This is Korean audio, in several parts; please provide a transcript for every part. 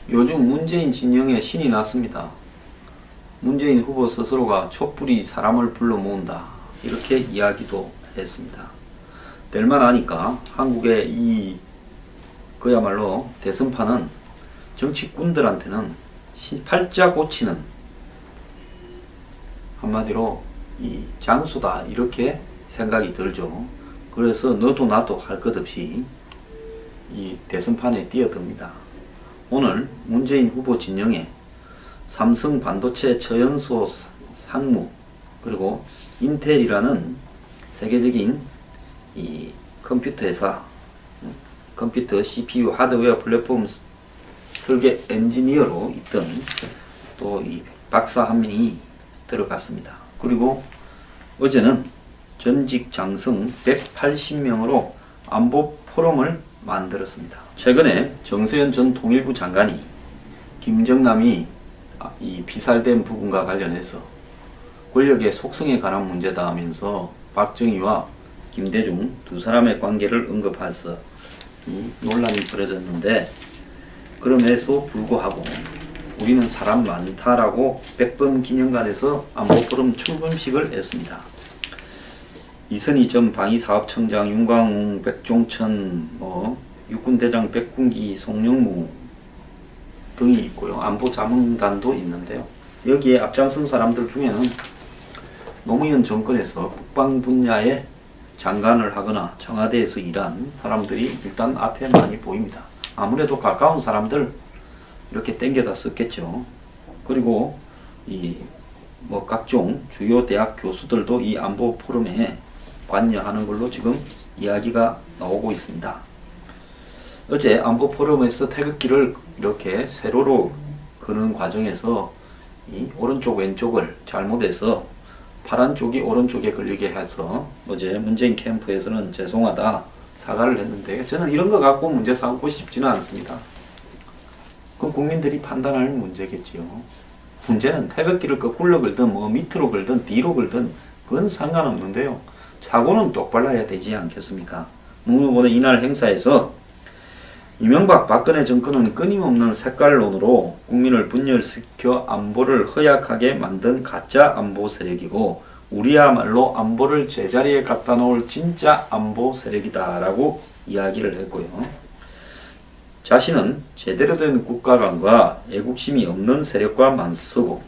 요즘 문재인 진영에 신이 났습니다. 문재인 후보 스스로가 촛불이 사람을 불러 모은다, 이렇게 이야기도 했습니다. 될만 하니까 한국의 이 그야말로 대선판은 정치꾼들한테는 팔자 고치는, 한마디로 이 장소다, 이렇게 생각이 들죠. 그래서 너도 나도 할 것 없이 이 대선판에 뛰어듭니다. 오늘 문재인 후보 진영에 삼성 반도체 처연소 상무, 그리고 인텔이라는 세계적인 이 컴퓨터 회사, 컴퓨터 CPU 하드웨어 플랫폼 설계 엔지니어로 있던 또 이 박사 한 명이 들어갔습니다. 그리고 어제는 전직 장성 180명으로 안보 포럼을 만들었습니다. 최근에 정세현 전 통일부 장관이 김정남이 이 피살된 부분과 관련해서 권력의 속성에 관한 문제다 하면서 박정희와 김대중 두 사람의 관계를 언급해서 논란이 벌어졌는데, 그럼에도 불구하고 우리는 사람 많다라고 백범 기념관에서 안보포럼 출범식을 했습니다. 이선희 전 방위사업청장, 윤광웅, 백종천, 육군대장 백군기, 송영무 등이 있고요. 안보자문단도 있는데요. 여기에 앞장선 사람들 중에는 노무현 정권에서 국방 분야의 장관을 하거나 청와대에서 일한 사람들이 일단 앞에 많이 보입니다. 아무래도 가까운 사람들 이렇게 땡겨다 썼겠죠. 그리고 각종 주요 대학 교수들도 이 안보 포럼에 관여하는 걸로 지금 이야기가 나오고 있습니다. 어제 안보 포럼에서 태극기를 이렇게 세로로 거는 과정에서 이 오른쪽 왼쪽을 잘못해서 파란 쪽이 오른쪽에 걸리게 해서 어제 문재인 캠프에서는 죄송하다 사과를 했는데, 저는 이런 거 갖고 문제 삼고 싶지는 않습니다. 그건 국민들이 판단할 문제겠지요. 문제는 태극기를 거꾸로 걸든 밑으로 걸든 뒤로 걸든 그건 상관없는데요. 사고는 똑바로 해야 되지 않겠습니까? 문무보는 이날 행사에서 이명박 박근혜 정권은 끊임없는 색깔론으로 국민을 분열시켜 안보를 허약하게 만든 가짜 안보 세력이고, 우리야말로 안보를 제자리에 갖다 놓을 진짜 안보 세력이다 라고 이야기를 했고요. 자신은 제대로 된 국가관과 애국심이 없는 세력과 맞서고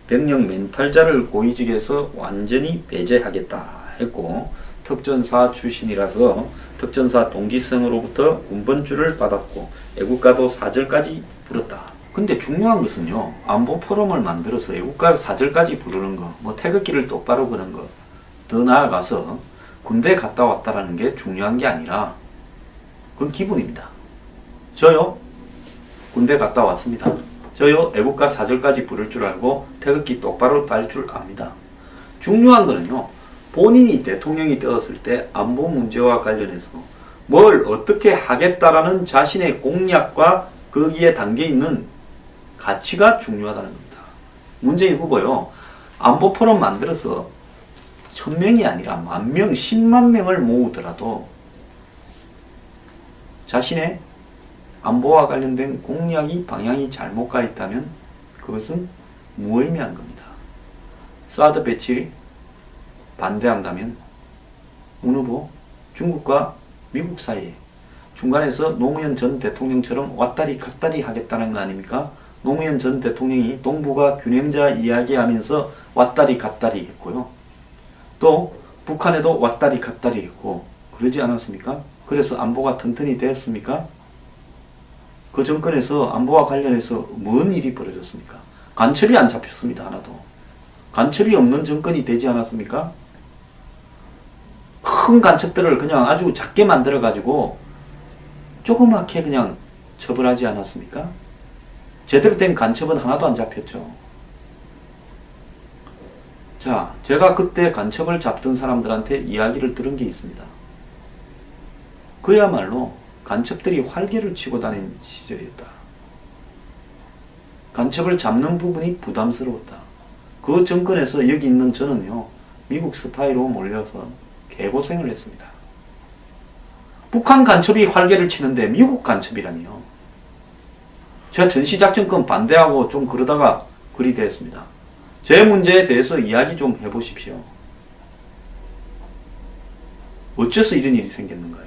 병력 멘탈자를 고위직에서 완전히 배제하겠다 했고, 특전사 출신이라서 특전사 동기생으로부터 군번줄을 받았고 애국가도 사절까지 부렀다. 근데 중요한 것은요, 안보 포럼을 만들어서 애국가 사절까지 부르는 거, 태극기를 똑바로 거는 거, 더 나아가서 군대 갔다 왔다라는 게 중요한 게 아니라 그건 기분입니다. 저요 군대 갔다 왔습니다. 저요 애국가 사절까지 부를 줄 알고 태극기 똑바로 딸 줄 압니다. 중요한 거는요, 본인이 대통령이 되었을 때 안보 문제와 관련해서 뭘 어떻게 하겠다라는 자신의 공약과 거기에 담겨있는 가치가 중요하다는 겁니다. 문재인 후보요, 안보 포럼 만들어서 1000명이 아니라 10,000명, 10만 명을 모으더라도 자신의 안보와 관련된 공약이 방향이 잘못 가 있다면 그것은 무의미한 겁니다. 사드 배치 반대한다면 문 후보 중국과 미국 사이에 중간에서 노무현 전 대통령처럼 왔다리 갔다리 하겠다는 거 아닙니까? 노무현 전 대통령이 동북아 균형자 이야기하면서 왔다리 갔다리 했고요. 또 북한에도 왔다리 갔다리 했고 그러지 않았습니까? 그래서 안보가 튼튼히 되었습니까? 그 정권에서 안보와 관련해서 뭔 일이 벌어졌습니까? 간첩이 안 잡혔습니다. 하나도. 간첩이 없는 정권이 되지 않았습니까? 큰 간첩들을 그냥 아주 작게 만들어 가지고 조그맣게 그냥 처벌하지 않았습니까? 제대로 된 간첩은 하나도 안 잡혔죠. 자, 제가 그때 간첩을 잡던 사람들한테 이야기를 들은 게 있습니다. 그야말로 간첩들이 활개를 치고 다닌 시절이었다. 간첩을 잡는 부분이 부담스러웠다. 그 정권에서 여기 있는 저는요, 미국 스파이로 몰려서 개고생을 했습니다. 북한 간첩이 활개를 치는데 미국 간첩이라니요. 제가 전시작전권 반대하고 좀 그러다가 글이 됐습니다. 제 문제에 대해서 이야기 좀 해보십시오. 어째서 이런 일이 생겼는가요?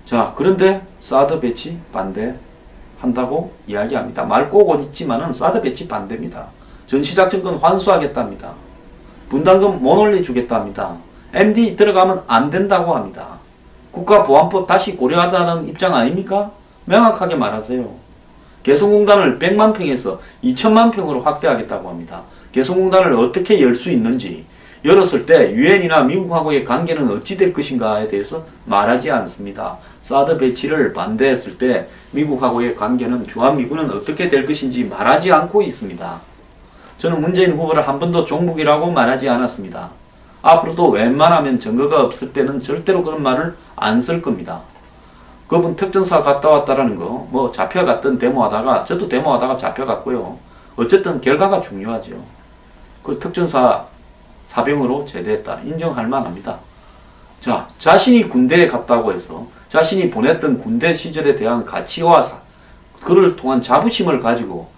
자, 그런데 사드 배치 반대한다고 이야기합니다. 말 꼬고 있지만은 사드 배치 반대입니다. 전시작전권 환수하겠답니다. 분담금 못 올려주겠답니다. MD 들어가면 안 된다고 합니다. 국가보안법 다시 고려하자는 입장 아닙니까? 명확하게 말하세요. 개성공단을 100만 평에서 2천만 평으로 확대하겠다고 합니다. 개성공단을 어떻게 열 수 있는지, 열었을 때 유엔이나 미국하고의 관계는 어찌 될 것인가에 대해서 말하지 않습니다. 사드 배치를 반대했을 때 미국하고의 관계는, 주한미군은 어떻게 될 것인지 말하지 않고 있습니다. 저는 문재인 후보를 한 번도 종북이라고 말하지 않았습니다. 앞으로도 웬만하면 증거가 없을 때는 절대로 그런 말을 안 쓸 겁니다. 그분 특전사 갔다 왔다라는 거, 뭐 잡혀갔던 데모하다가, 저도 데모하다가 잡혀갔고요. 어쨌든 결과가 중요하죠. 그 특전사 사병으로 제대했다. 인정할 만합니다. 자, 자신이 군대에 갔다고 해서 자신이 보냈던 군대 시절에 대한 가치와 그를 통한 자부심을 가지고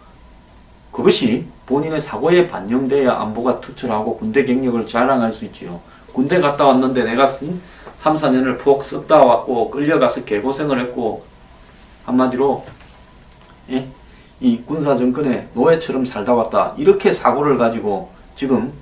그것이 본인의 사고에 반영돼야 안보가 투철하고 군대 경력을 자랑할 수 있지요. 군대 갔다 왔는데 내가 3, 4년을 푹 썩다 왔고 끌려가서 개고생을 했고 한마디로 이 군사정권의 노예처럼 살다 왔다. 이렇게 사고를 가지고 지금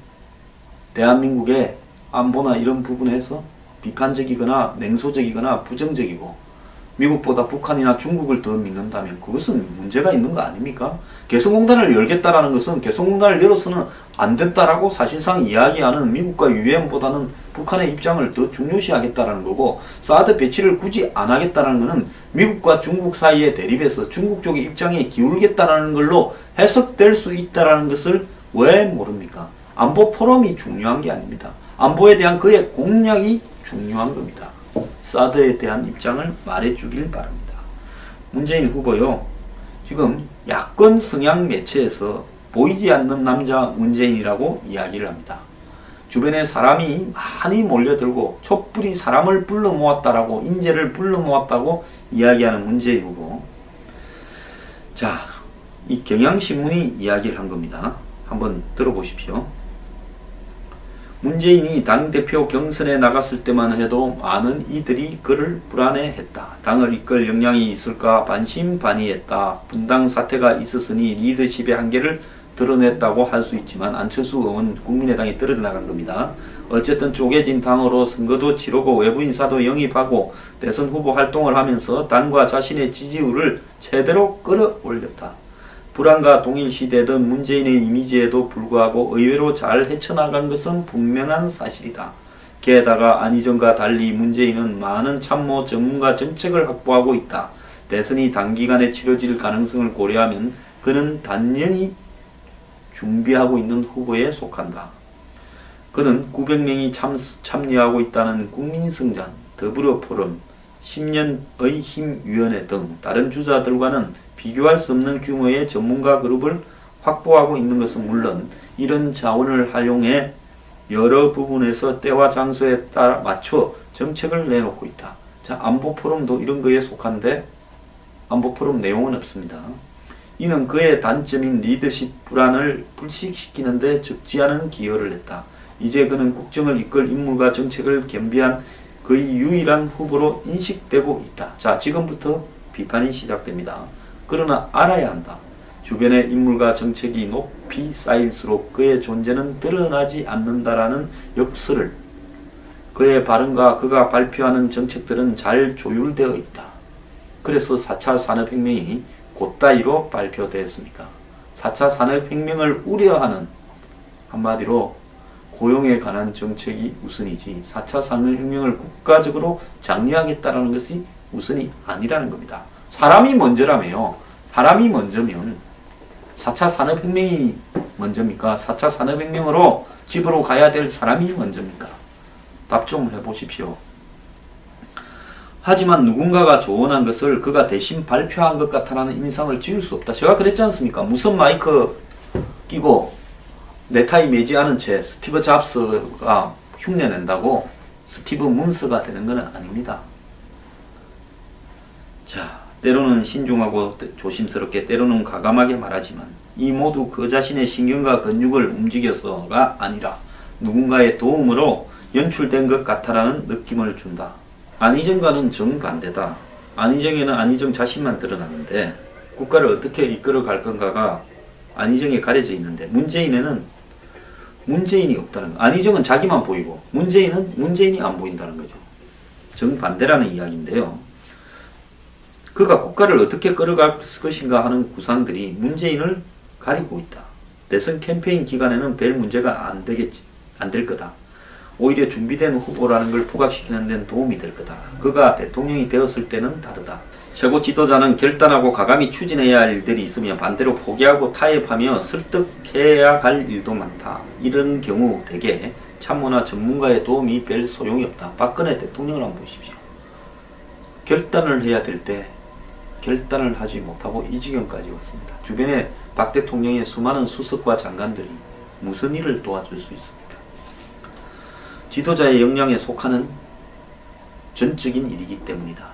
대한민국의 안보나 이런 부분에서 비판적이거나 냉소적이거나 부정적이고 미국보다 북한이나 중국을 더 믿는다면 그것은 문제가 있는 거 아닙니까? 개성공단을 열겠다라는 것은 개성공단을 열어서는 안 됐다라고 사실상 이야기하는 미국과 유엔보다는 북한의 입장을 더 중요시하겠다라는 거고, 사드 배치를 굳이 안 하겠다라는 것은 미국과 중국 사이의 대립에서 중국 쪽의 입장에 기울겠다라는 걸로 해석될 수 있다라는 것을 왜 모릅니까? 안보 포럼이 중요한 게 아닙니다. 안보에 대한 그의 공약이 중요한 겁니다. 사드에 대한 입장을 말해주길 바랍니다. 문재인 후보요, 지금 야권 성향 매체에서 보이지 않는 남자 문재인이라고 이야기를 합니다. 주변에 사람이 많이 몰려들고 촛불이 사람을 불러 모았다라고, 인재를 불러 모았다고 이야기하는 문재인 후보. 자, 이 경향신문이 이야기를 한 겁니다. 한번 들어보십시오. 문재인이 당대표 경선에 나갔을 때만 해도 많은 이들이 그를 불안해했다. 당을 이끌 역량이 있을까 반신반의했다. 분당 사태가 있었으니 리더십의 한계를 드러냈다고 할 수 있지만 안철수 의원 국민의당이 떨어져 나간 겁니다. 어쨌든 쪼개진 당으로 선거도 치르고 외부 인사도 영입하고 대선 후보 활동을 하면서 당과 자신의 지지율을 제대로 끌어올렸다. 불안과 동일시되던 문재인의 이미지에도 불구하고 의외로 잘 헤쳐나간 것은 분명한 사실이다. 게다가 안희정과 달리 문재인은 많은 참모 전문가 정책을 확보하고 있다. 대선이 단기간에 치러질 가능성을 고려하면 그는 단연히 준비하고 있는 후보에 속한다. 그는 900명이 참여하고 있다는 국민성장, 더불어포럼, 10년의 힘위원회 등 다른 주자들과는 비교할 수 없는 규모의 전문가 그룹을 확보하고 있는 것은 물론 이런 자원을 활용해 여러 부분에서 때와 장소에 따라 맞춰 정책을 내놓고 있다. 자, 안보포럼도 이런 거에 속한데 안보포럼 내용은 없습니다. 이는 그의 단점인 리더십 불안을 불식시키는 데 적지 않은 기여를 했다. 이제 그는 국정을 이끌 인물과 정책을 겸비한 거의 유일한 후보로 인식되고 있다. 자, 지금부터 비판이 시작됩니다. 그러나 알아야 한다. 주변의 인물과 정책이 높이 쌓일수록 그의 존재는 드러나지 않는다라는 역설을, 그의 발언과 그가 발표하는 정책들은 잘 조율되어 있다. 그래서 4차 산업혁명이 곧다이로 발표되었습니까? 4차 산업혁명을 우려하는, 한마디로 고용에 관한 정책이 우선이지 4차 산업혁명을 국가적으로 장려하겠다는 것이 우선이 아니라는 겁니다. 사람이 먼저라며요. 사람이 먼저면 4차 산업혁명이 먼저입니까? 4차 산업혁명으로 집으로 가야 될 사람이 먼저입니까? 답 좀 해보십시오. 하지만 누군가가 조언한 것을 그가 대신 발표한 것 같다는 인상을 지울 수 없다. 제가 그랬지 않습니까? 무선 마이크 끼고 넥타이 매지 않은 채 스티브 잡스가 흉내낸다고 스티브 문서가 되는 것은 아닙니다. 자, 때로는 신중하고 조심스럽게, 때로는 과감하게 말하지만 이 모두 그 자신의 신경과 근육을 움직여서가 아니라 누군가의 도움으로 연출된 것 같아라는 느낌을 준다. 안희정과는 정반대다. 안희정에는 안희정 자신만 드러나는데 국가를 어떻게 이끌어갈 건가가 안희정에 가려져 있는데, 문재인에는 문재인이 없다는 거. 안희정은 자기만 보이고 문재인은 문재인이 안 보인다는 거죠. 정반대라는 이야기인데요. 그가 국가를 어떻게 끌어갈 것인가 하는 구상들이 문재인을 가리고 있다. 대선 캠페인 기간에는 별 문제가 안 될 거다. 오히려 준비된 후보라는 걸 부각시키는 데는 도움이 될 거다. 그가 대통령이 되었을 때는 다르다. 최고 지도자는 결단하고 과감히 추진해야 할 일들이 있으며 반대로 포기하고 타협하며 설득해야 할 일도 많다. 이런 경우 대개 참모나 전문가의 도움이 별 소용이 없다. 박근혜 대통령을 한번 보십시오. 결단을 해야 될 때 결단을 하지 못하고 이 지경까지 왔습니다. 주변에 박 대통령의 수많은 수석과 장관들이 무슨 일을 도와줄 수 있습니까? 지도자의 역량에 속하는 전적인 일이기 때문이다.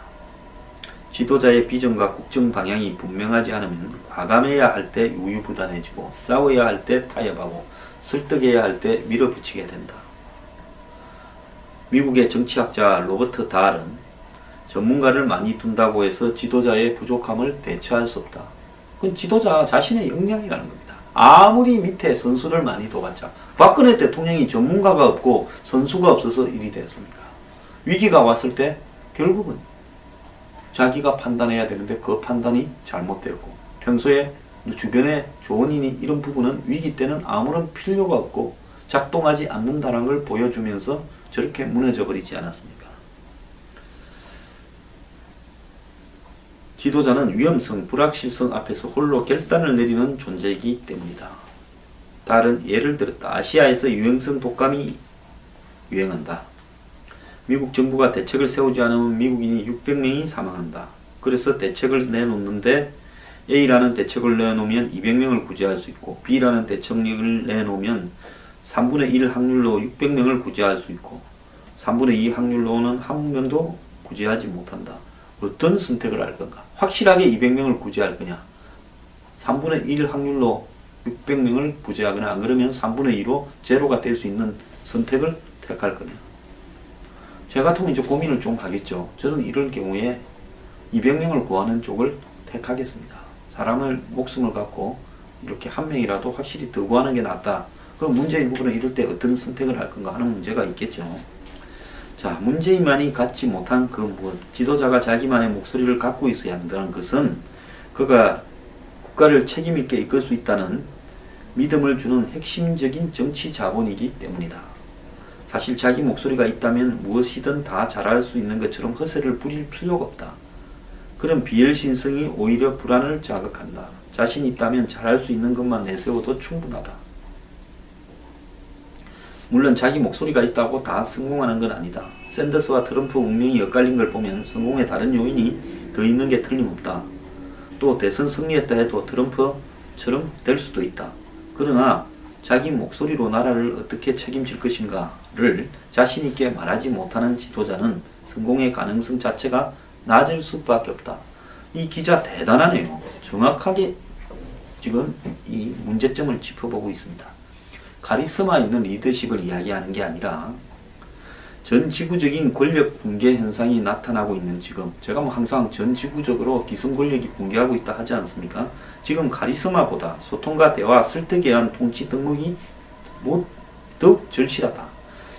지도자의 비전과 국정 방향이 분명하지 않으면 과감해야 할 때 우유부단해지고 싸워야 할 때 타협하고 설득해야 할 때 밀어붙이게 된다. 미국의 정치학자 로버트 다알은 전문가를 많이 둔다고 해서 지도자의 부족함을 대체할 수 없다. 그건 지도자 자신의 역량이라는 겁니다. 아무리 밑에 선수를 많이 둬봤자, 박근혜 대통령이 전문가가 없고 선수가 없어서 일이 되었습니까? 위기가 왔을 때 결국은 자기가 판단해야 되는데 그 판단이 잘못되었고, 평소에 주변에 조언이니 이런 부분은 위기 때는 아무런 필요가 없고 작동하지 않는다는 걸 보여주면서 저렇게 무너져 버리지 않았습니까? 지도자는 위험성, 불확실성 앞에서 홀로 결단을 내리는 존재이기 때문이다. 다른 예를 들었다. 아시아에서 유행성 독감이 유행한다. 미국 정부가 대책을 세우지 않으면 미국인이 600명이 사망한다. 그래서 대책을 내놓는데 A라는 대책을 내놓으면 200명을 구제할 수 있고, B라는 대책을 내놓으면 3분의 1 확률로 600명을 구제할 수 있고, 3분의 2 확률로는 한 명도 구제하지 못한다. 어떤 선택을 할 건가? 확실하게 200명을 구제할 거냐? 3분의 1 확률로 600명을 구제하거나, 안 그러면 3분의 2로 제로가 될 수 있는 선택을 택할 거냐? 저 같으면 이제 고민을 좀 하겠죠. 저는 이럴 경우에 200명을 구하는 쪽을 택하겠습니다. 사람을 목숨을 갖고 이렇게 한 명이라도 확실히 더 구하는 게 낫다. 그럼 문재인 후보는 이럴 때 어떤 선택을 할 건가 하는 문제가 있겠죠. 자, 문재인만이 갖지 못한 지도자가 자기만의 목소리를 갖고 있어야 한다는 것은 그가 국가를 책임있게 이끌 수 있다는 믿음을 주는 핵심적인 정치 자본이기 때문이다. 사실 자기 목소리가 있다면 무엇이든 다 잘할 수 있는 것처럼 허세를 부릴 필요가 없다. 그런 비열신성이 오히려 불안을 자극한다. 자신 있다면 잘할 수 있는 것만 내세워도 충분하다. 물론 자기 목소리가 있다고 다 성공하는 건 아니다. 샌더스와 트럼프 운명이 엇갈린 걸 보면 성공의 다른 요인이 더 있는 게 틀림없다. 또 대선 승리했다 해도 트럼프처럼 될 수도 있다. 그러나 자기 목소리로 나라를 어떻게 책임질 것인가를 자신 있게 말하지 못하는 지도자는 성공의 가능성 자체가 낮을 수밖에 없다. 이 기자 대단하네요. 정확하게 지금 이 문제점을 짚어보고 있습니다. 카리스마 있는 리더십을 이야기하는 게 아니라 전 지구적인 권력 붕괴 현상이 나타나고 있는 지금, 제가 뭐 항상 전 지구적으로 기성 권력이 붕괴하고 있다 하지 않습니까? 지금 카리스마보다 소통과 대화, 설득에 의한 통치 등목이 더욱 절실하다.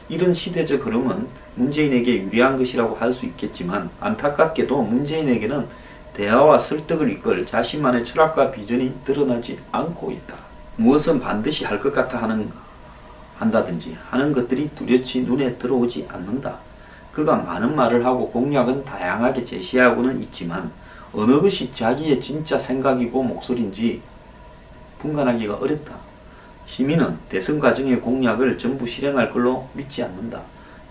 이런 시대적 흐름은 문재인에게 유리한 것이라고 할 수 있겠지만, 안타깝게도 문재인에게는 대화와 설득을 이끌 자신만의 철학과 비전이 드러나지 않고 있다. 무엇은 반드시 할 것 같아 한다든지 하는 것들이 뚜렷이 눈에 들어오지 않는다. 그가 많은 말을 하고 공약은 다양하게 제시하고는 있지만 어느 것이 자기의 진짜 생각이고 목소리인지 분간하기가 어렵다. 시민은 대선 과정의 공약을 전부 실행할 걸로 믿지 않는다.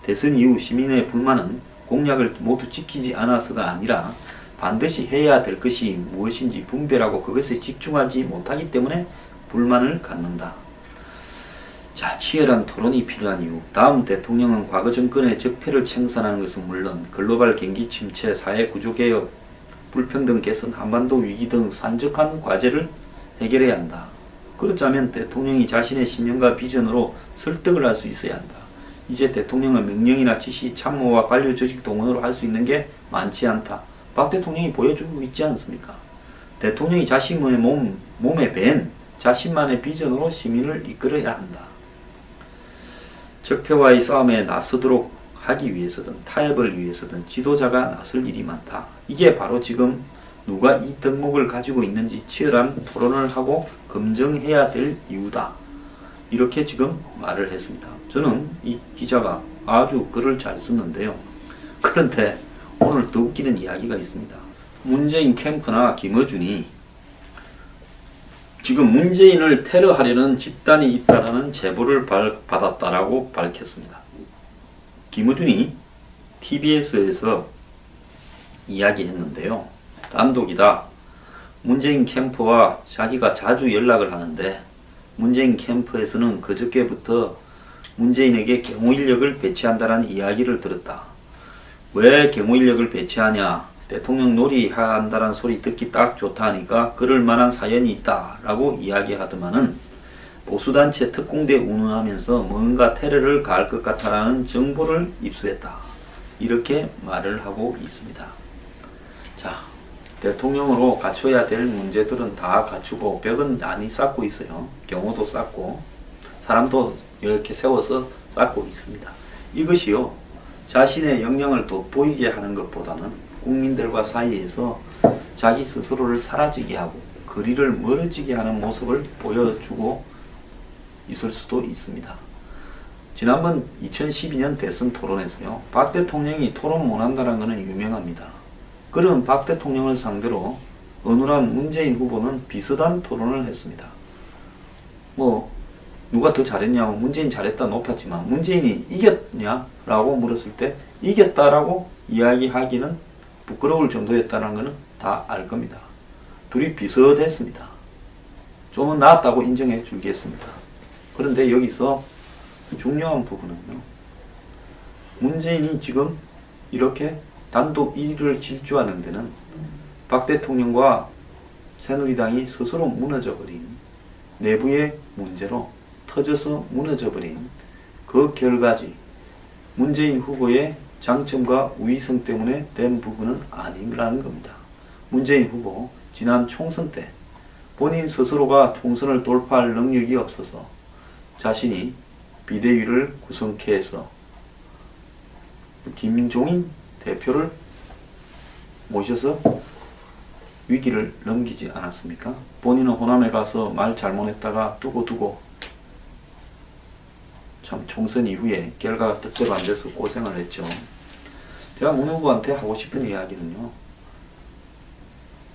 대선 이후 시민의 불만은 공약을 모두 지키지 않아서가 아니라 반드시 해야 될 것이 무엇인지 분별하고 그것에 집중하지 못하기 때문에 불만을 갖는다. 자, 치열한 토론이 필요한 이유. 다음 대통령은 과거 정권의 적폐를 청산하는 것은 물론 글로벌 경기 침체, 사회 구조 개혁, 불평등 개선, 한반도 위기 등 산적한 과제를 해결해야 한다. 그렇자면 대통령이 자신의 신념과 비전으로 설득을 할 수 있어야 한다. 이제 대통령은 명령이나 지시, 참모와 관료 조직 동원으로 할 수 있는 게 많지 않다. 박 대통령이 보여주고 있지 않습니까? 대통령이 자신의 몸에 밴 자신만의 비전으로 시민을 이끌어야 한다. 적폐와의 싸움에 나서도록 하기 위해서든 타협을 위해서든 지도자가 나설 일이 많다. 이게 바로 지금 누가 이 덕목을 가지고 있는지 치열한 토론을 하고 검증해야 될 이유다. 이렇게 지금 말을 했습니다. 저는 이 기자가 아주 글을 잘 썼는데요. 그런데 오늘 더 웃기는 이야기가 있습니다. 문재인 캠프나 김어준이 지금 문재인을 테러하려는 집단이 있다는 제보를 받았다라고 밝혔습니다. 김어준이 TBS에서 이야기했는데요. 단독이다. 문재인 캠프와 자기가 자주 연락을 하는데 문재인 캠프에서는 그저께부터 문재인에게 경호인력을 배치한다는 이야기를 들었다. 왜 경호인력을 배치하냐? 대통령 놀이한다는 소리 듣기 딱 좋다 하니까 그럴 만한 사연이 있다 라고 이야기하더만은 보수단체 특공대 운운하면서 뭔가 테러를 가할 것 같다라는 정보를 입수했다. 이렇게 말을 하고 있습니다. 자, 대통령으로 갖춰야 될 문제들은 다 갖추고 벽은 많이 쌓고 있어요. 경호도 쌓고 사람도 이렇게 세워서 쌓고 있습니다. 이것이요, 자신의 역량을 돋보이게 하는 것보다는 국민들과 사이에서 자기 스스로를 사라지게 하고 거리를 멀어지게 하는 모습을 보여주고 있을 수도 있습니다. 지난번 2012년 대선 토론에서요, 박 대통령이 토론 못한다는 것은 유명합니다. 그런 박 대통령을 상대로 어눌한 문재인 후보는 비슷한 토론을 했습니다. 누가 더 잘했냐고, 문재인 잘했다 높았지만 문재인이 이겼냐? 라고 물었을 때 이겼다라고 이야기하기는 부끄러울 정도였다는 것은 다 알 겁니다. 둘이 비슷했습니다. 좀은 나았다고 인정해 주겠습니다. 그런데 여기서 중요한 부분은요, 문재인이 지금 이렇게 단독 1위를 질주하는 데는 박 대통령과 새누리당이 스스로 무너져버린 내부의 문제로 터져서 무너져버린 그 결과지, 문재인 후보의 장점과 우위성 때문에 된 부분은 아니라는 겁니다. 문재인 후보 지난 총선 때 본인 스스로가 총선을 돌파할 능력이 없어서 자신이 비대위를 구성케 해서 김종인 대표를 모셔서 위기를 넘기지 않았습니까? 본인은 호남에 가서 말 잘못했다가 두고 참 총선 이후에 결과가 뜻대로 안 돼서 고생을 했죠. 제가 문 후보한테 하고 싶은 이야기는요,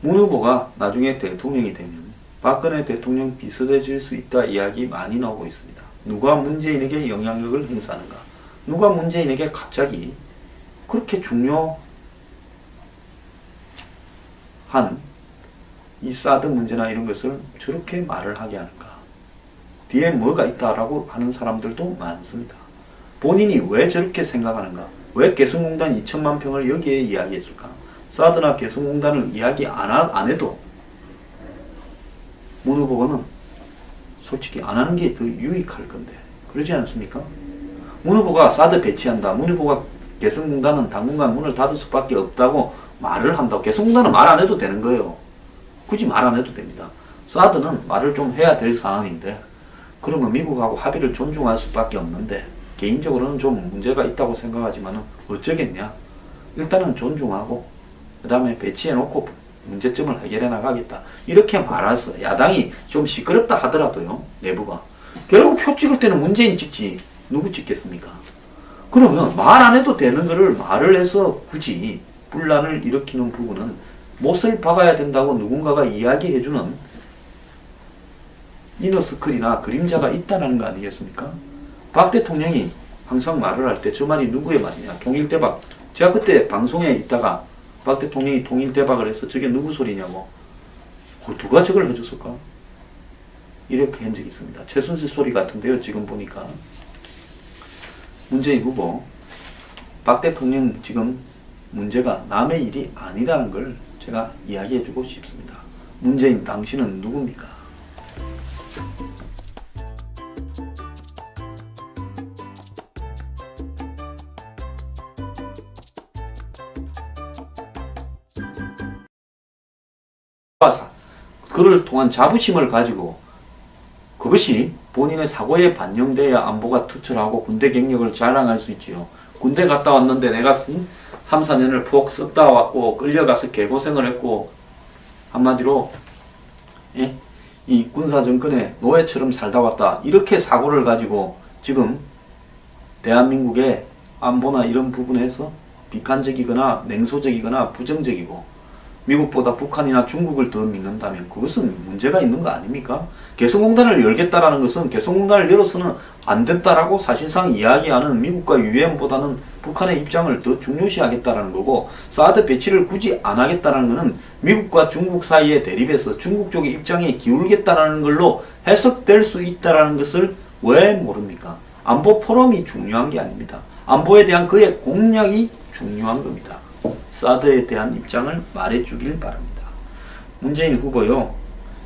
문 후보가 나중에 대통령이 되면 박근혜 대통령 비슷해질 수 있다 이야기 많이 나오고 있습니다. 누가 문재인에게 영향력을 행사하는가? 누가 문재인에게 갑자기 그렇게 중요한 이 사드 문제나 이런 것을 저렇게 말을 하게 하는가? 뒤에 뭐가 있다라고 하는 사람들도 많습니다. 본인이 왜 저렇게 생각하는가? 왜 개성공단 2천만 평을 여기에 이야기했을까? 사드나 개성공단을 이야기 안 해도 문 후보는 솔직히 안 하는 게 더 유익할 건데 그러지 않습니까? 문 후보가 사드 배치한다, 문 후보가 개성공단은 당분간 문을 닫을 수밖에 없다고 말을 한다고, 개성공단은 말 안 해도 되는 거예요. 굳이 말 안 해도 됩니다. 사드는 말을 좀 해야 될 상황인데 그러면 미국하고 합의를 존중할 수밖에 없는데 개인적으로는 좀 문제가 있다고 생각하지만 어쩌겠냐. 일단은 존중하고 그 다음에 배치해놓고 문제점을 해결해 나가겠다. 이렇게 말해서 야당이 좀 시끄럽다 하더라도요, 내부가. 결국 표 찍을 때는 문재인 찍지 누구 찍겠습니까? 그러면 말 안 해도 되는 거를 말을 해서 굳이 분란을 일으키는 부분은 못을 박아야 된다고 누군가가 이야기해주는 이너서클이나 그림자가 있다는 거 아니겠습니까? 박 대통령이 항상 말을 할 때 저 말이 누구의 말이냐? 통일대박. 제가 그때 방송에 있다가 박 대통령이 통일대박을 해서 저게 누구 소리냐고. 누가 저걸 해줬을까? 이렇게 한 적이 있습니다. 최순실 소리 같은데요, 지금 보니까. 문재인 후보, 박 대통령 지금 문제가 남의 일이 아니라는 걸 제가 이야기해주고 싶습니다. 문재인 당신은 누굽니까? 그를 통한 자부심을 가지고 그것이 본인의 사고에 반영돼야 안보가 투철하고 군대 경력을 자랑할 수 있지요. 군대 갔다 왔는데 내가 3, 4년을 푹 썩다 왔고 끌려가서 개고생을 했고 한마디로 이 군사정권의 노예처럼 살다 왔다. 이렇게 사고를 가지고 지금 대한민국의 안보나 이런 부분에서 비판적이거나 냉소적이거나 부정적이고 미국보다 북한이나 중국을 더 믿는다면 그것은 문제가 있는 거 아닙니까? 개성공단을 열겠다라는 것은 개성공단을 열어서는 안 됐다라고 사실상 이야기하는 미국과 유엔보다는 북한의 입장을 더 중요시하겠다라는 거고, 사드 배치를 굳이 안 하겠다라는 것은 미국과 중국 사이의 대립에서 중국 쪽의 입장에 기울겠다라는 걸로 해석될 수 있다라는 것을 왜 모릅니까? 안보 포럼이 중요한 게 아닙니다. 안보에 대한 그의 공약이 중요한 겁니다. 사드에 대한 입장을 말해주길 바랍니다. 문재인 후보요,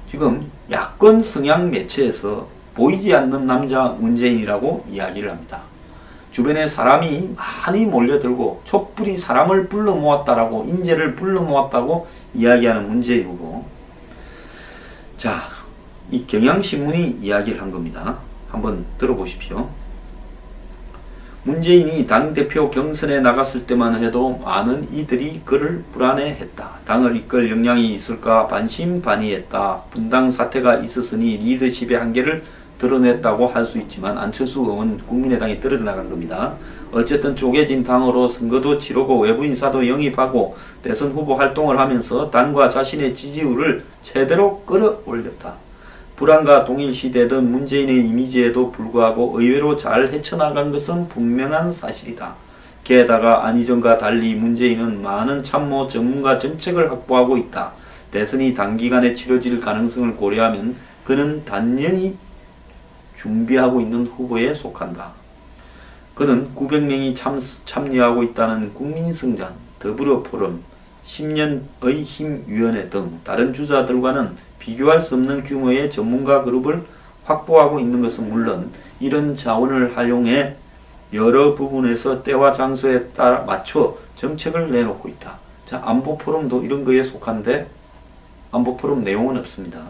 지금 야권 성향 매체에서 보이지 않는 남자 문재인이라고 이야기를 합니다. 주변에 사람이 많이 몰려들고 촛불이 사람을 불러 모았다라고, 인재를 불러 모았다고 이야기하는 문재인 후보. 자, 이 경향신문이 이야기를 한 겁니다. 한번 들어보십시오. 문재인이 당대표 경선에 나갔을 때만 해도 많은 이들이 그를 불안해했다. 당을 이끌 역량이 있을까 반신반의했다. 분당 사태가 있었으니 리더십의 한계를 드러냈다고 할 수 있지만 안철수 의원 국민의당이 떨어져 나간 겁니다. 어쨌든 쪼개진 당으로 선거도 치르고 외부 인사도 영입하고 대선 후보 활동을 하면서 당과 자신의 지지율을 제대로 끌어올렸다. 불안과 동일시되던 문재인의 이미지에도 불구하고 의외로 잘 헤쳐나간 것은 분명한 사실이다. 게다가 안희정과 달리 문재인은 많은 참모 전문가 정책을 확보하고 있다. 대선이 단기간에 치러질 가능성을 고려하면 그는 단연히 준비하고 있는 후보에 속한다. 그는 900명이 참여하고 있다는 국민성장, 더불어포럼, 10년의 힘위원회 등 다른 주자들과는 비교할 수 없는 규모의 전문가 그룹을 확보하고 있는 것은 물론 이런 자원을 활용해 여러 부분에서 때와 장소에 따라 맞춰 정책을 내놓고 있다. 자, 안보포럼도 이런 거에 속한데 안보포럼 내용은 없습니다.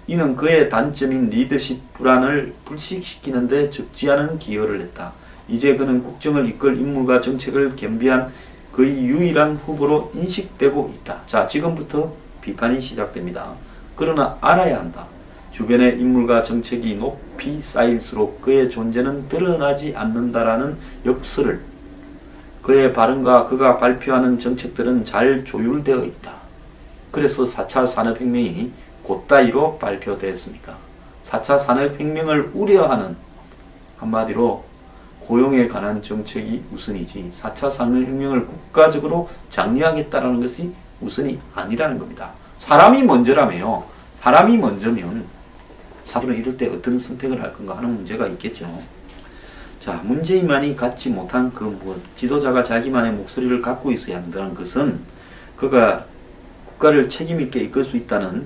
이는 그의 단점인 리더십 불안을 불식시키는데 적지 않은 기여를 했다. 이제 그는 국정을 이끌 인물과 정책을 겸비한 거의 유일한 후보로 인식되고 있다. 자, 지금부터 비판이 시작됩니다. 그러나 알아야 한다. 주변의 인물과 정책이 높이 쌓일수록 그의 존재는 드러나지 않는다라는 역설을, 그의 발언과 그가 발표하는 정책들은 잘 조율되어 있다. 그래서 4차 산업혁명이 곧다이로 발표되었습니다. 4차 산업혁명을 우려하는, 한마디로 고용에 관한 정책이 우선이지 4차 산업혁명을 국가적으로 장려하겠다는 것이 우선이 아니라는 겁니다. 사람이 먼저라며요. 사람이 먼저면 사람은 이럴 때 어떤 선택을 할 건가 하는 문제가 있겠죠. 자, 문재인만이 갖지 못한 그 지도자가 자기만의 목소리를 갖고 있어야 한다는 것은 그가 국가를 책임있게 이끌 수 있다는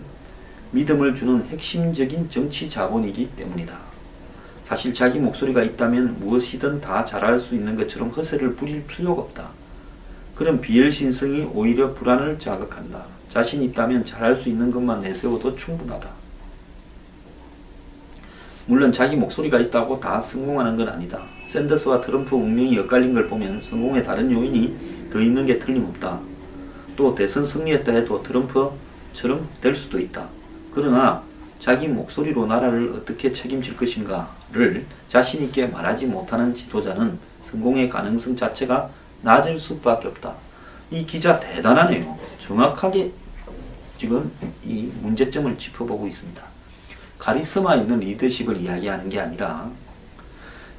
믿음을 주는 핵심적인 정치 자본이기 때문이다. 사실 자기 목소리가 있다면 무엇이든 다 잘할 수 있는 것처럼 허세를 부릴 필요가 없다. 그런 비열신성이 오히려 불안을 자극한다. 자신 있다면 잘할 수 있는 것만 내세워도 충분하다. 물론 자기 목소리가 있다고 다 성공하는 건 아니다. 샌더스와 트럼프 운명이 엇갈린 걸 보면 성공에 다른 요인이 더 있는 게 틀림없다. 또 대선 승리했다 해도 트럼프처럼 될 수도 있다. 그러나 자기 목소리로 나라를 어떻게 책임질 것인가를 자신있게 말하지 못하는 지도자는 성공의 가능성 자체가 낮을 수밖에 없다. 이 기자 대단하네요. 정확하게 지금 이 문제점을 짚어보고 있습니다. 카리스마 있는 리더십을 이야기하는 게 아니라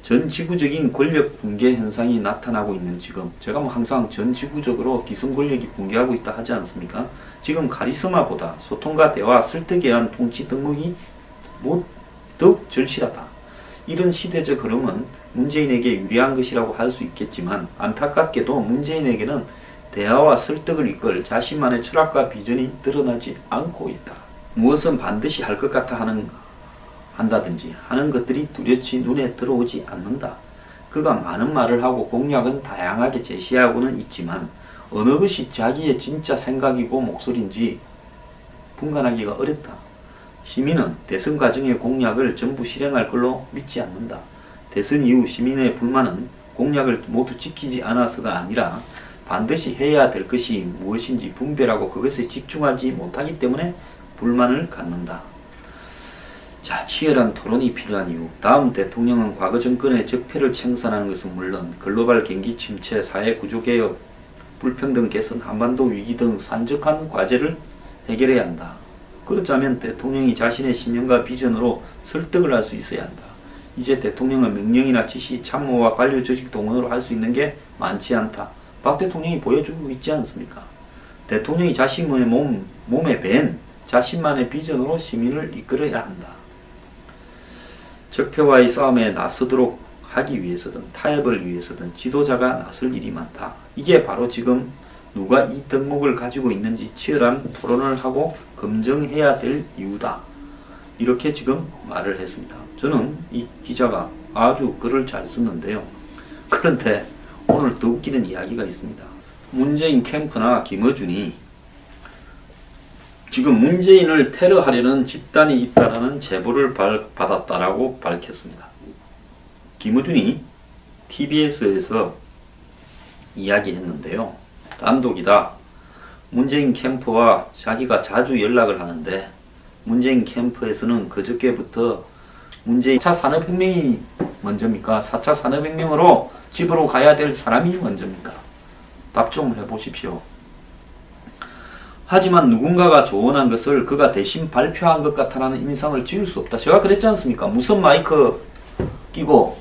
전 지구적인 권력 붕괴 현상이 나타나고 있는 지금, 제가 뭐 항상 전 지구적으로 기성 권력이 붕괴하고 있다 하지 않습니까? 지금 카리스마보다 소통과 대화, 설득에 의한 통치 덕목이 더욱 절실하다. 이런 시대적 흐름은 문재인에게 유리한 것이라고 할 수 있겠지만 안타깝게도 문재인에게는 대화와 설득을 이끌 자신만의 철학과 비전이 드러나지 않고 있다. 무엇은 반드시 할 것 같아 한다든지 하는 것들이 뚜렷이 눈에 들어오지 않는다. 그가 많은 말을 하고 공약은 다양하게 제시하고는 있지만 어느 것이 자기의 진짜 생각이고 목소리인지 분간하기가 어렵다. 시민은 대선 과정의 공약을 전부 실행할 걸로 믿지 않는다. 대선 이후 시민의 불만은 공약을 모두 지키지 않아서가 아니라 반드시 해야 될 것이 무엇인지 분별하고 그것에 집중하지 못하기 때문에 불만을 갖는다. 자, 치열한 토론이 필요한 이유. 다음 대통령은 과거 정권의 적폐를 청산하는 것은 물론 글로벌 경기 침체, 사회 구조 개혁, 불평등 개선, 한반도 위기 등 산적한 과제를 해결해야 한다. 그렇자면 대통령이 자신의 신념과 비전으로 설득을 할 수 있어야 한다. 이제 대통령은 명령이나 지시, 참모와 관료 조직 동원으로 할 수 있는 게 많지 않다. 박 대통령이 보여주고 있지 않습니까? 대통령이 자신의 몸에 밴 자신만의 비전으로 시민을 이끌어야 한다. 적폐와의 싸움에 나서도록 하기 위해서든 타협을 위해서든 지도자가 나설 일이 많다. 이게 바로 지금 누가 이 덕목을 가지고 있는지 치열한 토론을 하고 검증해야 될 이유다. 이렇게 지금 말을 했습니다. 저는 이 기자가 아주 글을 잘 썼는데요. 그런데 오늘 더 웃기는 이야기가 있습니다. 문재인 캠프나 김어준이 지금 문재인을 테러하려는 집단이 있다는 제보를 받았다라고 밝혔습니다. 김어준이 TBS에서 이야기했는데요. 단독이다. 문재인 캠프와 자기가 자주 연락을 하는데 문재인 캠프에서는 그저께부터 문재인 4차 산업혁명이 먼저입니까? 4차 산업혁명으로 집으로 가야 될 사람이 먼저입니까? 답 좀 해보십시오. 하지만 누군가가 조언한 것을 그가 대신 발표한 것 같다는 인상을 지울 수 없다. 제가 그랬지 않습니까? 무선 마이크 끼고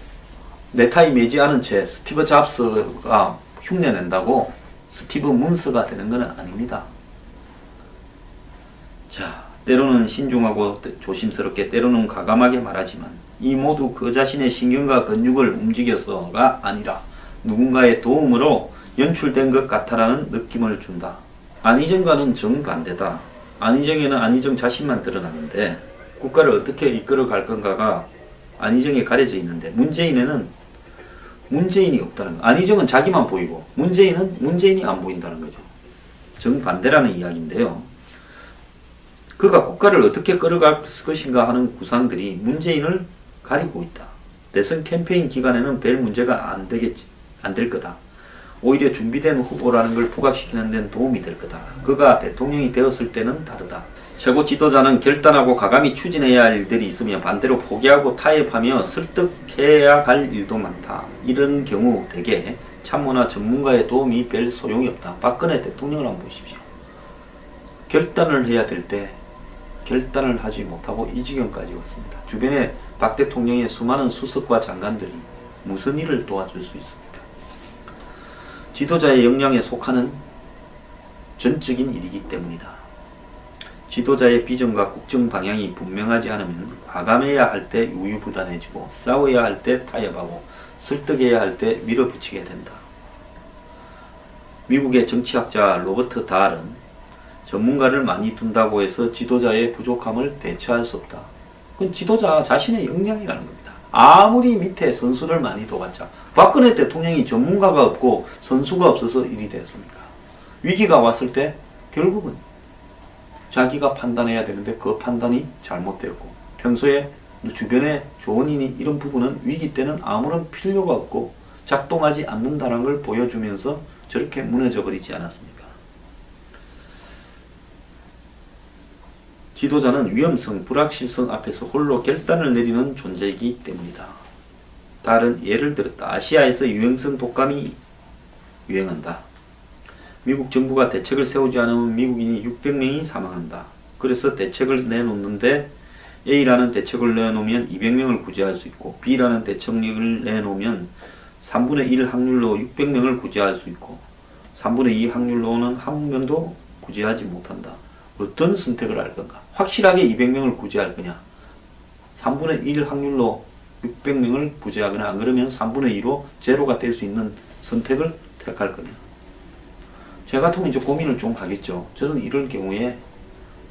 넥타이 매지 않은 채 스티브 잡스가 흉내낸다고 스티브 문서가 되는 것은 아닙니다. 자, 때로는 신중하고 조심스럽게 때로는 과감하게 말하지만 이 모두 그 자신의 신경과 근육을 움직여서가 아니라 누군가의 도움으로 연출된 것 같다라는 느낌을 준다. 안희정과는 정반대다. 안희정에는 안희정 자신만 드러나는데 국가를 어떻게 이끌어갈 건가가 안희정에 가려져 있는데 문재인에는 문재인이 없다는 거. 안희정은 자기만 보이고 문재인은 문재인이 안 보인다는 거죠. 정반대라는 이야기인데요. 그가 국가를 어떻게 끌어갈 것인가 하는 구상들이 문재인을 가리고 있다. 대선 캠페인 기간에는 별 문제가 안 될 거다. 오히려 준비된 후보라는 걸 부각시키는 데는 도움이 될 거다. 그가 대통령이 되었을 때는 다르다. 최고 지도자는 결단하고 과감히 추진해야 할 일들이 있으며 반대로 포기하고 타협하며 설득해야 할 일도 많다. 이런 경우 대개 참모나 전문가의 도움이 별 소용이 없다. 박근혜 대통령을 한번 보십시오. 결단을 해야 될 때 결단을 하지 못하고 이 지경까지 왔습니다. 주변에 박 대통령의 수많은 수석과 장관들이 무슨 일을 도와줄 수 있습니까? 지도자의 역량에 속하는 전적인 일이기 때문이다. 지도자의 비전과 국정 방향이 분명하지 않으면 과감해야 할 때 우유부단해지고 싸워야 할 때 타협하고 설득해야 할 때 밀어붙이게 된다. 미국의 정치학자 로버트 달은 전문가를 많이 둔다고 해서 지도자의 부족함을 대체할 수 없다. 그건 지도자 자신의 역량이라는 겁니다. 아무리 밑에 선수를 많이 둬봤자 박근혜 대통령이 전문가가 없고 선수가 없어서 일이 되었습니까? 위기가 왔을 때 결국은 자기가 판단해야 되는데 그 판단이 잘못되었고 평소에 주변에 조언이니 이런 부분은 위기 때는 아무런 필요가 없고 작동하지 않는다는 걸 보여주면서 저렇게 무너져 버리지 않았습니까? 지도자는 위험성, 불확실성 앞에서 홀로 결단을 내리는 존재이기 때문이다. 다른 예를 들었다. 아시아에서 유행성 독감이 유행한다. 미국 정부가 대책을 세우지 않으면 미국인이 600명이 사망한다. 그래서 대책을 내놓는데 A라는 대책을 내놓으면 200명을 구제할 수 있고 B라는 대책을 내놓으면 3분의 1 확률로 600명을 구제할 수 있고 3분의 2 확률로는 한 명도 구제하지 못한다. 어떤 선택을 할 건가? 확실하게 200명을 구제할 거냐? 3분의 1 확률로 600명을 구제하거나 안 그러면 3분의 2로 제로가 될 수 있는 선택을 택할 거냐? 제 같으면 이제 고민을 좀 하겠죠. 저는 이럴 경우에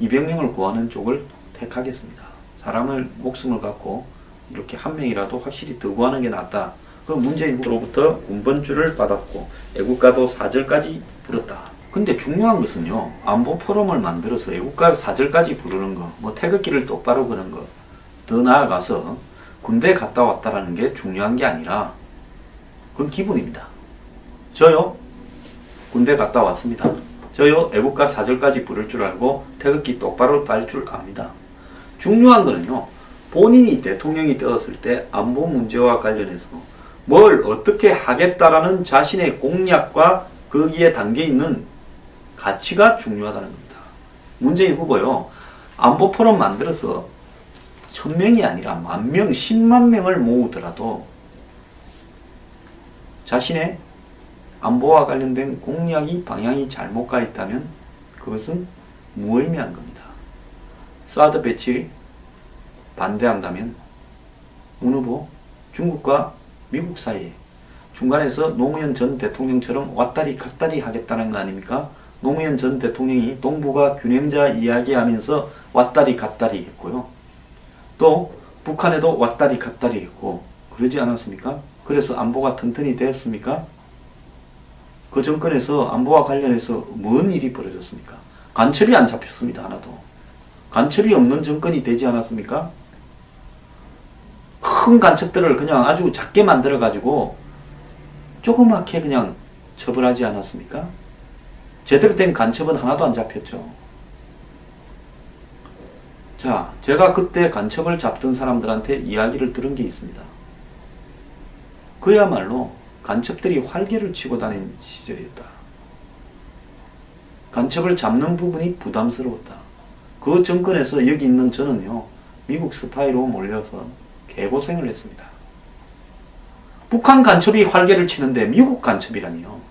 200명을 구하는 쪽을 택하겠습니다. 사람을 목숨을 갖고 이렇게 한 명이라도 확실히 더 구하는 게 낫다. 그 문재인 후보로부터 군번줄을 받았고 애국가도 4절까지 부르다. 근데 중요한 것은요, 안보 포럼을 만들어서 애국가 4절까지 부르는 거, 뭐 태극기를 똑바로 그는 거, 더 나아가서 군대 갔다 왔다라는 게 중요한 게 아니라 그건 기분입니다. 저요 군대 갔다 왔습니다. 저요 애국가 4절까지 부를 줄 알고 태극기 똑바로 딸 줄 압니다. 중요한 거는요, 본인이 대통령이 되었을 때 안보 문제와 관련해서 뭘 어떻게 하겠다라는 자신의 공약과 거기에 담겨 있는 가치가 중요하다는 겁니다. 문재인 후보요, 안보 포럼 만들어서 1000명이 아니라 10,000명, 10만 명을 모으더라도 자신의 안보와 관련된 공약이 방향이 잘못 가 있다면 그것은 무의미한 겁니다. 사드 배치 반대한다면 문 후보 중국과 미국 사이에 중간에서 노무현 전 대통령처럼 왔다리 갔다리 하겠다는 거 아닙니까? 노무현 전 대통령이 동북아 균형자 이야기하면서 왔다리 갔다리 했고요. 또 북한에도 왔다리 갔다리 했고 그러지 않았습니까? 그래서 안보가 튼튼히 됐습니까? 그 정권에서 안보와 관련해서 뭔 일이 벌어졌습니까? 간첩이 안 잡혔습니다. 하나도. 간첩이 없는 정권이 되지 않았습니까? 큰 간첩들을 그냥 아주 작게 만들어 가지고 조그맣게 그냥 처벌하지 않았습니까? 제대로 된 간첩은 하나도 안 잡혔죠. 자, 제가 그때 간첩을 잡던 사람들한테 이야기를 들은 게 있습니다. 그야말로 간첩들이 활개를 치고 다닌 시절이었다. 간첩을 잡는 부분이 부담스러웠다. 그 정권에서 여기 있는 저는요, 미국 스파이로 몰려서 개고생을 했습니다. 북한 간첩이 활개를 치는데 미국 간첩이라니요.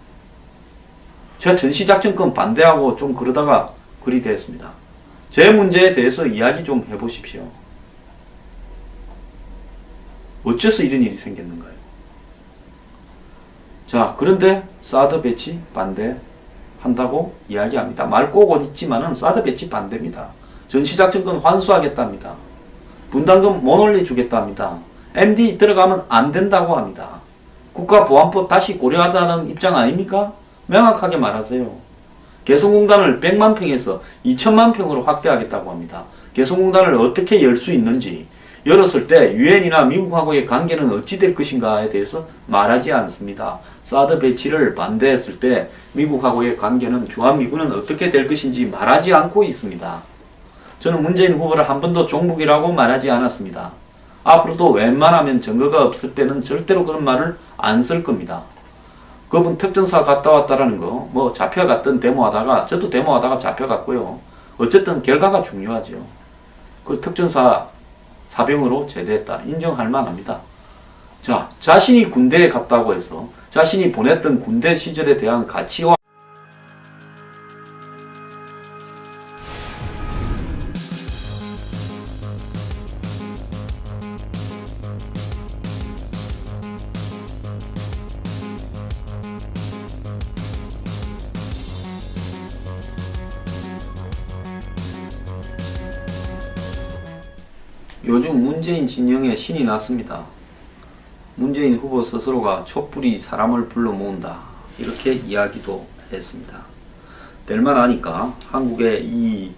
제가 전시작전권 반대하고 좀 그러다가 그리 됐습니다. 제 문제에 대해서 이야기 좀 해보십시오. 어째서 이런 일이 생겼는가요? 자, 그런데 사드 배치 반대한다고 이야기합니다. 말 꼬고 있지만은 사드 배치 반대입니다. 전시작전권 환수하겠답니다. 분담금 못 올려주겠답니다. MD 들어가면 안 된다고 합니다. 국가보안법 다시 고려하자는 입장 아닙니까? 명확하게 말하세요. 개성공단을 100만 평에서 2천만 평으로 확대하겠다고 합니다. 개성공단을 어떻게 열 수 있는지, 열었을 때 유엔이나 미국하고의 관계는 어찌 될 것인가에 대해서 말하지 않습니다. 사드 배치를 반대했을 때 미국하고의 관계는, 주한미군은 어떻게 될 것인지 말하지 않고 있습니다. 저는 문재인 후보를 한 번도 종북이라고 말하지 않았습니다. 앞으로도 웬만하면 증거가 없을 때는 절대로 그런 말을 안 쓸 겁니다. 그분 특전사 갔다 왔다라는 거, 뭐 잡혀갔던 데모하다가, 저도 데모하다가 잡혀갔고요. 어쨌든 결과가 중요하죠. 그 특전사 사병으로 제대했다. 인정할 만합니다. 자, 자신이 군대에 갔다고 해서 자신이 보냈던 군대 시절에 대한 가치와 요즘 문재인 진영에 신이 났습니다. 문재인 후보 스스로가 촛불이 사람을 불러 모은다, 이렇게 이야기도 했습니다. 될만 하니까 한국의 이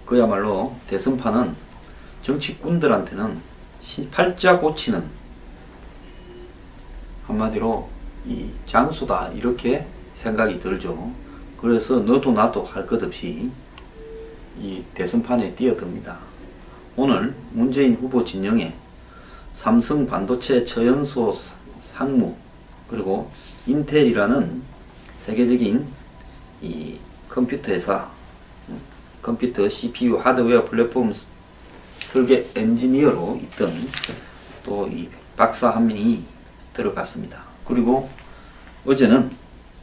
그야말로 대선판은 정치꾼들한테는 팔자 고치는, 한마디로 이 장소다, 이렇게 생각이 들죠. 그래서 너도 나도 할 것 없이 이 대선판에 뛰어듭니다. 오늘 문재인 후보 진영에 삼성 반도체 처연소 상무, 그리고 인텔이라는 세계적인 이 컴퓨터 회사, 컴퓨터 CPU 하드웨어 플랫폼 설계 엔지니어로 있던 또 이 박사 한 명이 들어갔습니다. 그리고 어제는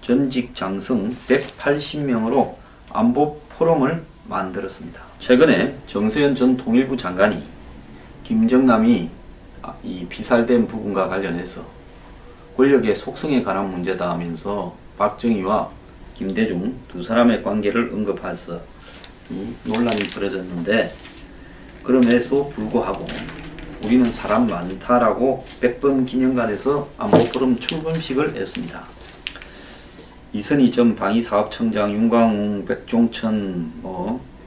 전직 장성 180명으로 안보 포럼을 만들었습니다. 최근에 정세현 전 통일부 장관이 김정남이 이 피살된 부분과 관련해서 권력의 속성에 관한 문제다 하면서 박정희와 김대중 두 사람의 관계를 언급해서 논란이 벌어졌는데, 그럼에도 불구하고 우리는 사람 많다라고 백범 기념관에서 안보포럼 출범식을 했습니다. 이선희 전 방위사업청장, 윤광웅, 백종천,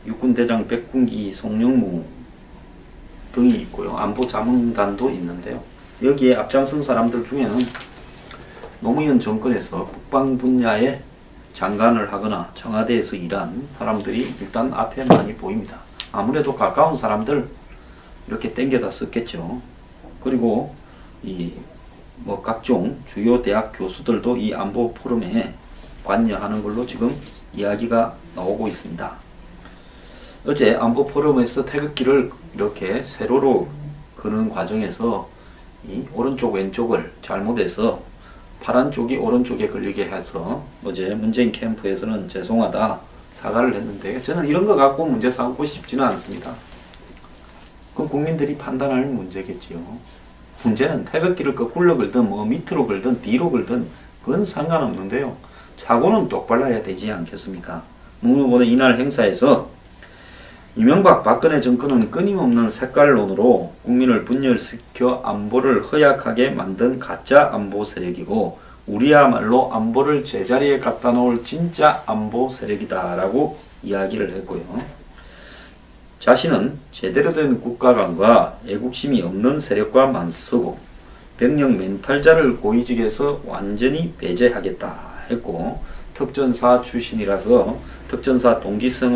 육군대장 백군기, 송영무 등이 있고요. 안보자문단도 있는데요. 여기에 앞장선 사람들 중에는 노무현 정권에서 국방 분야의 장관을 하거나 청와대에서 일한 사람들이 일단 앞에 많이 보입니다. 아무래도 가까운 사람들 이렇게 땡겨다 썼겠죠. 그리고 각종 주요 대학 교수들도 이 안보 포럼에 관여하는 걸로 지금 이야기가 나오고 있습니다. 어제 안보 포럼에서 태극기를 이렇게 세로로 그는 과정에서 이 오른쪽 왼쪽을 잘못해서 파란 쪽이 오른쪽에 걸리게 해서 어제 문재인 캠프에서는 죄송하다 사과를 했는데, 저는 이런 거 갖고 문제 삼고 싶지는 않습니다. 그건 국민들이 판단할 문제겠지요. 문제는 태극기를 거꾸로 걸든 밑으로 걸든 뒤로 걸든 그건 상관없는데요. 사고는 똑바로 해야 되지 않겠습니까? 문무보는 이날 행사에서 이명박 박근혜 정권은 끊임없는 색깔론으로 국민을 분열시켜 안보를 허약하게 만든 가짜 안보 세력이고, 우리야말로 안보를 제자리에 갖다 놓을 진짜 안보 세력이다 라고 이야기를 했고요. 자신은 제대로 된 국가관과 애국심이 없는 세력과 맞서고 병력 멘탈자를 고위직에서 완전히 배제하겠다 했고, 특전사 출신이라서 특전사 동기성